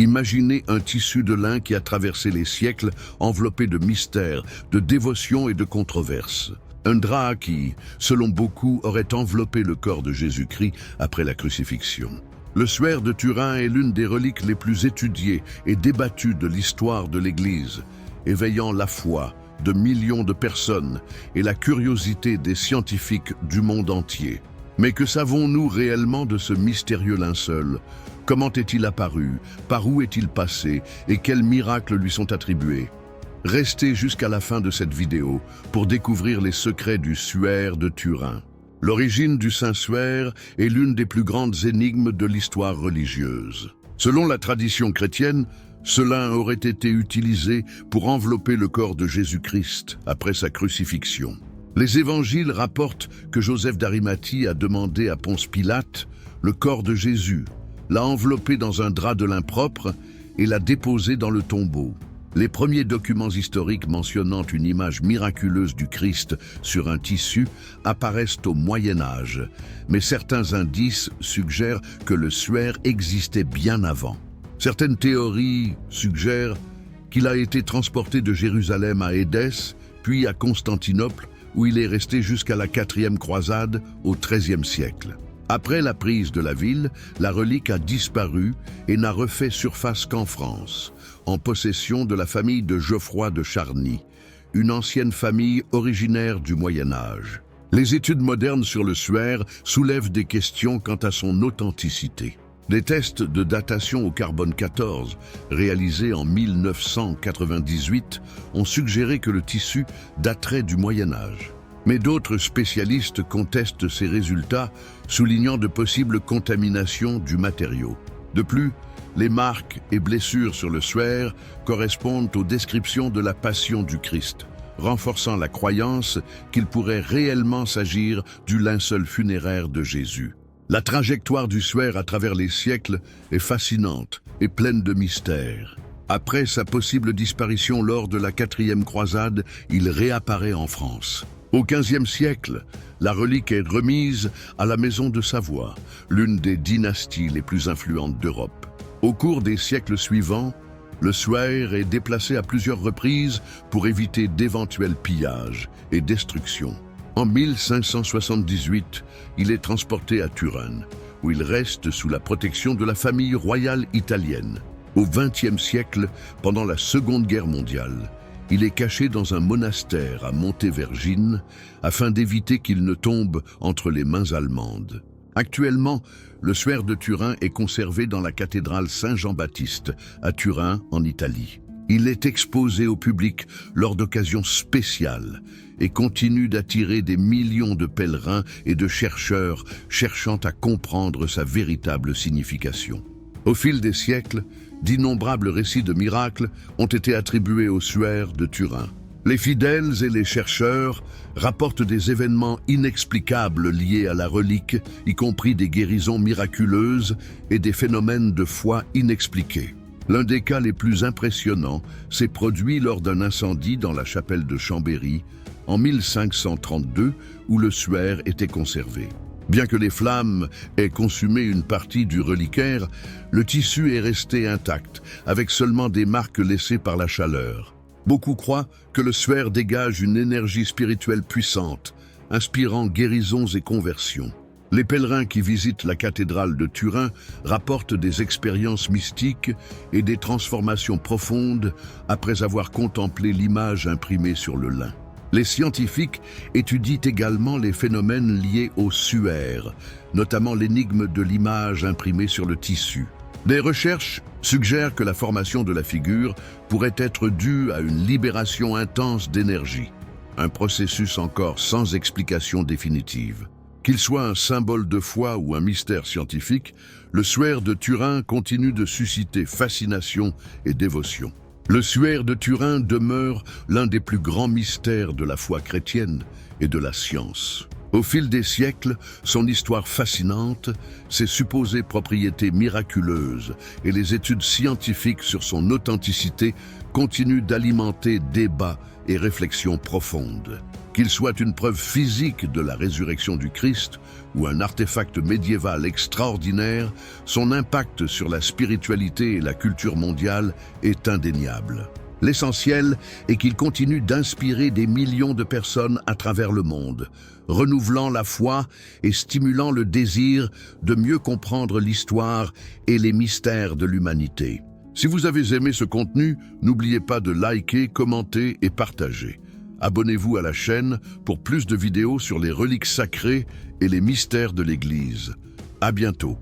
Imaginez un tissu de lin qui a traversé les siècles, enveloppé de mystères, de dévotions et de controverses. Un drap qui, selon beaucoup, aurait enveloppé le corps de Jésus-Christ après la crucifixion. Le suaire de Turin est l'une des reliques les plus étudiées et débattues de l'histoire de l'Église, éveillant la foi de millions de personnes et la curiosité des scientifiques du monde entier. Mais que savons-nous réellement de ce mystérieux linceul? Comment est-il apparu? Par où est-il passé? Et quels miracles lui sont attribués? Restez jusqu'à la fin de cette vidéo pour découvrir les secrets du suaire de Turin. L'origine du Saint-Suaire est l'une des plus grandes énigmes de l'histoire religieuse. Selon la tradition chrétienne, ce lin aurait été utilisé pour envelopper le corps de Jésus-Christ après sa crucifixion. Les évangiles rapportent que Joseph d'Arimathie a demandé à Ponce Pilate le corps de Jésus, l'a enveloppé dans un drap de lin propre et l'a déposé dans le tombeau. Les premiers documents historiques mentionnant une image miraculeuse du Christ sur un tissu apparaissent au Moyen Âge, mais certains indices suggèrent que le suaire existait bien avant. Certaines théories suggèrent qu'il a été transporté de Jérusalem à Édesse, puis à Constantinople, où il est resté jusqu'à la 4e croisade au XIIIe siècle. Après la prise de la ville, la relique a disparu et n'a refait surface qu'en France, en possession de la famille de Geoffroy de Charny, une ancienne famille originaire du Moyen Âge. Les études modernes sur le suaire soulèvent des questions quant à son authenticité. Des tests de datation au carbone 14, réalisés en 1998, ont suggéré que le tissu daterait du Moyen Âge. Mais d'autres spécialistes contestent ces résultats, soulignant de possibles contaminations du matériau. De plus, les marques et blessures sur le suaire correspondent aux descriptions de la passion du Christ, renforçant la croyance qu'il pourrait réellement s'agir du linceul funéraire de Jésus. La trajectoire du suaire à travers les siècles est fascinante et pleine de mystères. Après sa possible disparition lors de la 4e croisade, il réapparaît en France. Au XVe siècle, la relique est remise à la Maison de Savoie, l'une des dynasties les plus influentes d'Europe. Au cours des siècles suivants, le suaire est déplacé à plusieurs reprises pour éviter d'éventuels pillages et destructions. En 1578, il est transporté à Turin, où il reste sous la protection de la famille royale italienne. Au XXe siècle, pendant la Seconde Guerre mondiale, il est caché dans un monastère à Montévergine afin d'éviter qu'il ne tombe entre les mains allemandes. Actuellement, le suaire de Turin est conservé dans la cathédrale Saint-Jean-Baptiste à Turin, en Italie. Il est exposé au public lors d'occasions spéciales et continue d'attirer des millions de pèlerins et de chercheurs cherchant à comprendre sa véritable signification. Au fil des siècles, d'innombrables récits de miracles ont été attribués au suaire de Turin. Les fidèles et les chercheurs rapportent des événements inexplicables liés à la relique, y compris des guérisons miraculeuses et des phénomènes de foi inexpliqués. L'un des cas les plus impressionnants s'est produit lors d'un incendie dans la chapelle de Chambéry en 1532, où le suaire était conservé. Bien que les flammes aient consumé une partie du reliquaire, le tissu est resté intact, avec seulement des marques laissées par la chaleur. Beaucoup croient que le suaire dégage une énergie spirituelle puissante, inspirant guérisons et conversions. Les pèlerins qui visitent la cathédrale de Turin rapportent des expériences mystiques et des transformations profondes après avoir contemplé l'image imprimée sur le lin. Les scientifiques étudient également les phénomènes liés au suaire, notamment l'énigme de l'image imprimée sur le tissu. Des recherches suggèrent que la formation de la figure pourrait être due à une libération intense d'énergie, un processus encore sans explication définitive. Qu'il soit un symbole de foi ou un mystère scientifique, le suaire de Turin continue de susciter fascination et dévotion. Le suaire de Turin demeure l'un des plus grands mystères de la foi chrétienne et de la science. Au fil des siècles, son histoire fascinante, ses supposées propriétés miraculeuses et les études scientifiques sur son authenticité continuent d'alimenter débats et réflexions profondes. Qu'il soit une preuve physique de la résurrection du Christ ou un artefact médiéval extraordinaire, son impact sur la spiritualité et la culture mondiale est indéniable. L'essentiel est qu'il continue d'inspirer des millions de personnes à travers le monde, renouvelant la foi et stimulant le désir de mieux comprendre l'histoire et les mystères de l'humanité. Si vous avez aimé ce contenu, n'oubliez pas de liker, commenter et partager. Abonnez-vous à la chaîne pour plus de vidéos sur les reliques sacrées et les mystères de l'Église. À bientôt.